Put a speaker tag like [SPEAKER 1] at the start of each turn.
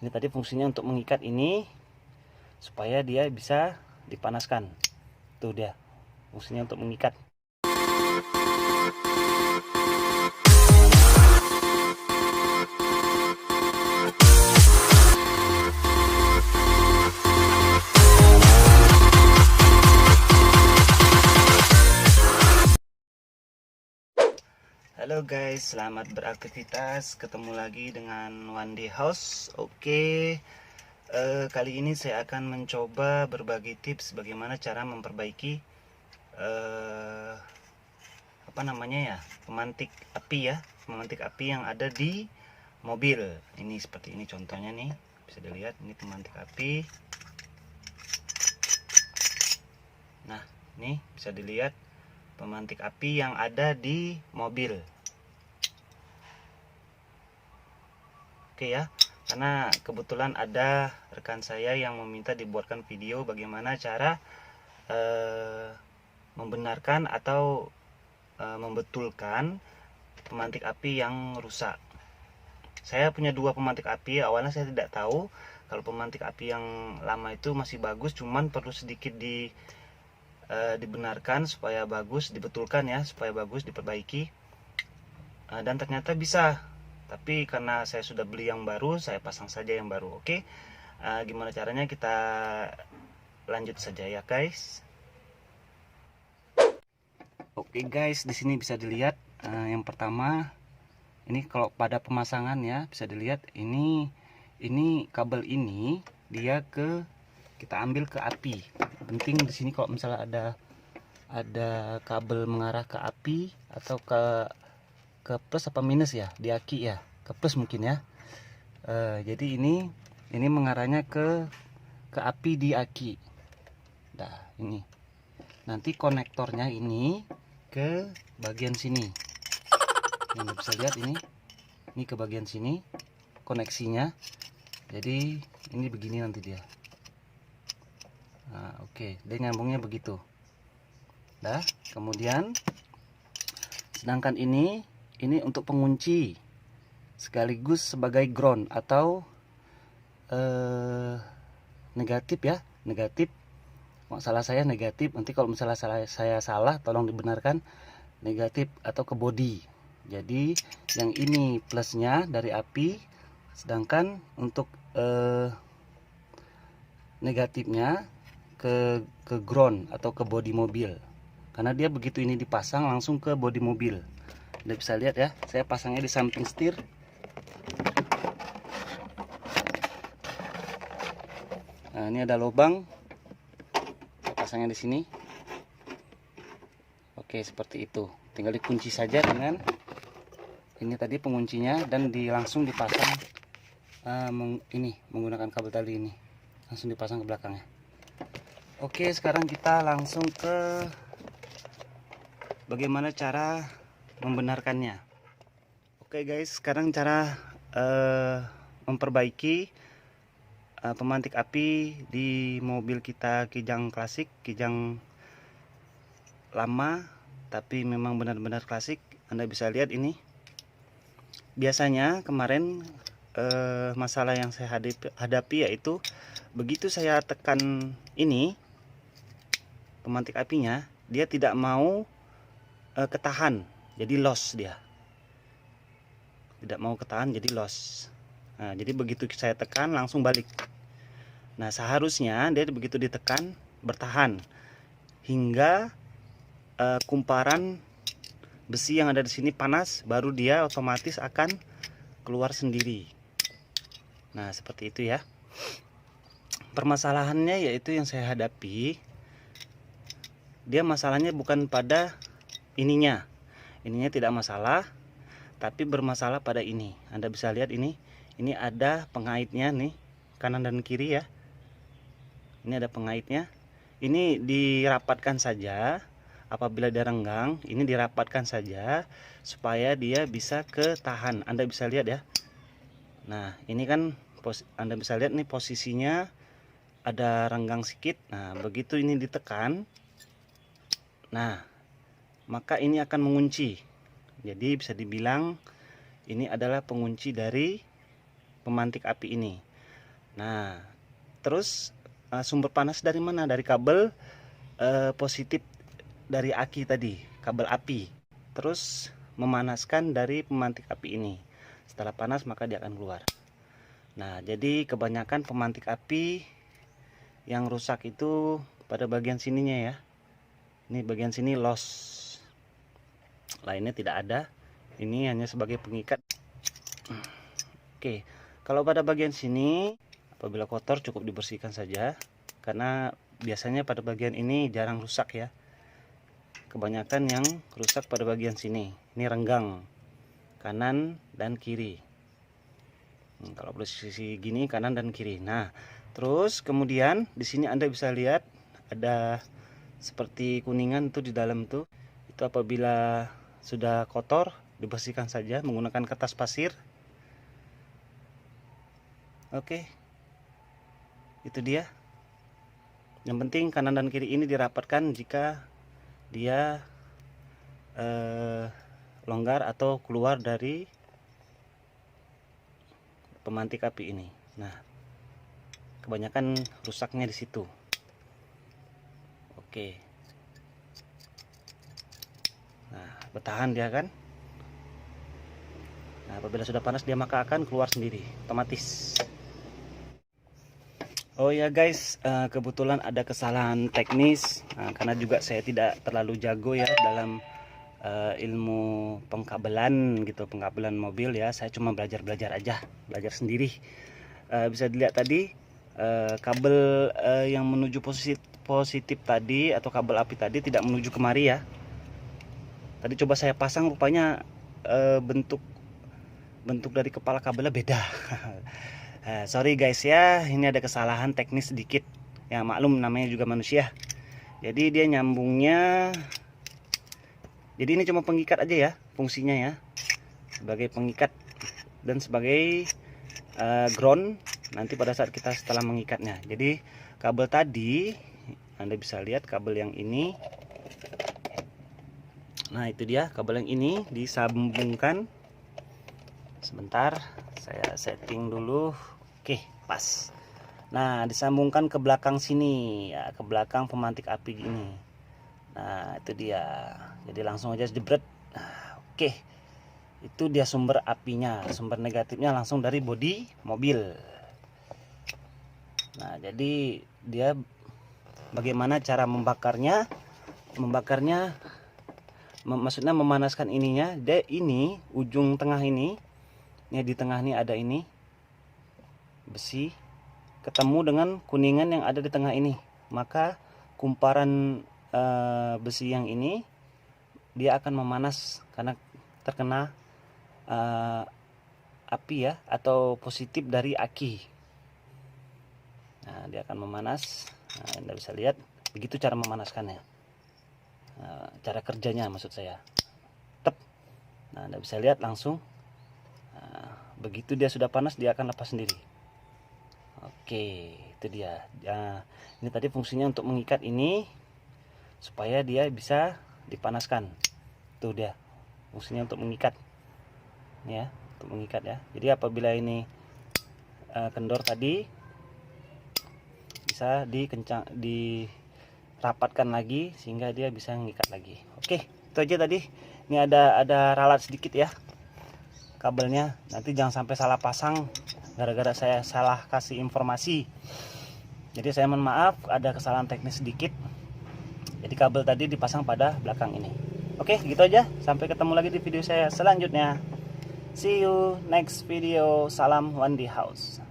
[SPEAKER 1] Ini tadi fungsinya untuk mengikat ini supaya dia bisa dipanaskan. Tuh dia fungsinya untuk mengikat. Halo guys, selamat beraktivitas. Ketemu lagi dengan One Day House. Oke, kali ini saya akan mencoba berbagi tips bagaimana cara memperbaiki pemantik api yang ada di mobil. Ini seperti ini contohnya nih, bisa dilihat ini pemantik api. Nah, ini bisa dilihat pemantik api yang ada di mobil. Oke ya, karena kebetulan ada rekan saya yang meminta dibuatkan video bagaimana cara membenarkan atau membetulkan pemantik api yang rusak. Saya punya dua pemantik api. Awalnya saya tidak tahu kalau pemantik api yang lama itu masih bagus, cuman perlu sedikit dibenarkan supaya bagus, dibetulkan ya, supaya bagus, diperbaiki. Dan ternyata bisa. Tapi karena saya sudah beli yang baru, saya pasang saja yang baru. Oke, gimana caranya, kita lanjut saja ya guys. Oke guys, di sini bisa dilihat yang pertama ini kalau pada pemasangan ya, bisa dilihat ini kabel ini dia kita ambil ke api. Penting di sini kalau misalnya ada kabel mengarah ke api atau ke plus apa minus ya, di aki ya, ke plus mungkin ya. Jadi ini mengarahnya ke api di aki. Nah, ini nanti konektornya ini ke bagian sini. Yang bisa lihat ini ke bagian sini koneksinya. Jadi ini begini nanti dia. Nah, oke, dia nyambungnya begitu. Nah, kemudian sedangkan ini untuk pengunci sekaligus sebagai ground atau negatif ya, negatif. Salah saya negatif, nanti kalau misalnya saya salah tolong dibenarkan, negatif atau ke body. Jadi yang ini plusnya dari api, sedangkan untuk negatifnya ke ground atau ke body mobil, karena dia begitu ini dipasang langsung ke body mobil. Anda bisa lihat ya, saya pasangnya di samping setir. Nah, ini ada lubang, saya pasangnya di sini. Oke, seperti itu. Tinggal dikunci saja dengan ini tadi penguncinya, dan langsung dipasang menggunakan kabel tali ini, langsung dipasang ke belakangnya. Oke, sekarang kita langsung ke bagaimana cara membenarkannya. Oke guys, sekarang cara memperbaiki pemantik api di mobil kita, Kijang klasik, Kijang lama tapi memang benar-benar klasik. Anda bisa lihat ini. Biasanya kemarin masalah yang saya hadapi yaitu begitu saya tekan ini pemantik apinya, dia tidak mau ketahan, jadi loss, dia tidak mau ketahan jadi loss. Nah, jadi begitu saya tekan langsung balik. Nah, seharusnya dia begitu ditekan bertahan hingga kumparan besi yang ada di sini panas, baru dia otomatis akan keluar sendiri. Nah, seperti itu ya. Permasalahannya yaitu yang saya hadapi, dia masalahnya bukan pada ininya tidak masalah, tapi bermasalah pada ini. Anda bisa lihat ini ada pengaitnya nih, kanan dan kiri ya. Ini ada pengaitnya. Ini dirapatkan saja. Apabila dia renggang, ini dirapatkan saja supaya dia bisa ketahan. Anda bisa lihat ya. Nah, ini kan Anda bisa lihat nih posisinya ada renggang sedikit. Nah, begitu ini ditekan, nah, maka ini akan mengunci. Jadi bisa dibilang ini adalah pengunci dari pemantik api ini. Nah, terus sumber panas dari mana? Dari kabel positif dari aki tadi, kabel api. Terus memanaskan dari pemantik api ini. Setelah panas maka dia akan keluar. Nah, jadi kebanyakan pemantik api yang rusak itu pada bagian sininya ya. Ini bagian sini loss. Lainnya tidak ada. Ini hanya sebagai pengikat. Oke, kalau pada bagian sini apabila kotor cukup dibersihkan saja, karena biasanya pada bagian ini jarang rusak ya. Kebanyakan yang rusak pada bagian sini. Ini renggang kanan dan kiri. Kalau posisi gini kanan dan kiri. Nah, terus kemudian di sini Anda bisa lihat ada seperti kuningan tuh di dalam tuh. Itu apabila sudah kotor dibersihkan saja menggunakan kertas pasir. Oke. Itu dia. Yang penting kanan dan kiri ini dirapatkan jika dia longgar atau keluar dari pemantik api ini. Nah, kebanyakan rusaknya di situ. Oke. Nah, bertahan dia kan. Nah, apabila sudah panas dia maka akan keluar sendiri, otomatis. Oh ya guys, kebetulan ada kesalahan teknis. Karena juga saya tidak terlalu jago ya dalam ilmu pengkabelan gitu, pengkabelan mobil ya. Saya cuma belajar aja, belajar sendiri. Bisa dilihat tadi kabel yang menuju positif tadi atau kabel api tadi tidak menuju kemari ya. Tadi coba saya pasang, rupanya bentuk dari kepala kabelnya beda. Sorry guys ya, ini ada kesalahan teknis sedikit ya, maklum namanya juga manusia. Jadi dia nyambungnya, jadi ini cuma pengikat aja ya fungsinya ya, sebagai pengikat dan sebagai ground nanti pada saat kita setelah mengikatnya. Jadi kabel tadi Anda bisa lihat kabel yang ini. Nah, itu dia kabel yang ini disambungkan. Sebentar, saya setting dulu. Oke, pas. Nah, disambungkan ke belakang sini ya, ke belakang pemantik api ini. Nah, itu dia. Jadi langsung aja jebret. Nah, oke. Itu dia sumber apinya. Sumber negatifnya langsung dari bodi mobil. Nah, jadi dia bagaimana cara membakarnya? Maksudnya memanaskan ininya. Dia ini ujung tengah ini. Ini di tengah ini ada ini besi ketemu dengan kuningan yang ada di tengah ini, maka kumparan besi yang ini dia akan memanas karena terkena api ya, atau positif dari aki. Nah, dia akan memanas. Nah, Anda bisa lihat begitu cara memanaskannya, cara kerjanya maksud saya. Nah, Anda bisa lihat langsung. Begitu dia sudah panas dia akan lepas sendiri. Oke, itu dia. Nah, ini tadi fungsinya untuk mengikat ini supaya dia bisa dipanaskan. Tuh dia fungsinya untuk mengikat ya, untuk mengikat ya. Jadi apabila ini kendor tadi bisa dirapatkan lagi sehingga dia bisa mengikat lagi. Oke, itu aja tadi. Ini ada ralat sedikit ya kabelnya, nanti jangan sampai salah pasang gara-gara saya salah kasih informasi. Jadi saya mohon maaf, ada kesalahan teknis sedikit. Jadi kabel tadi dipasang pada belakang ini. Oke, gitu aja. Sampai ketemu lagi di video saya selanjutnya. See you next video. Salam Wandi House.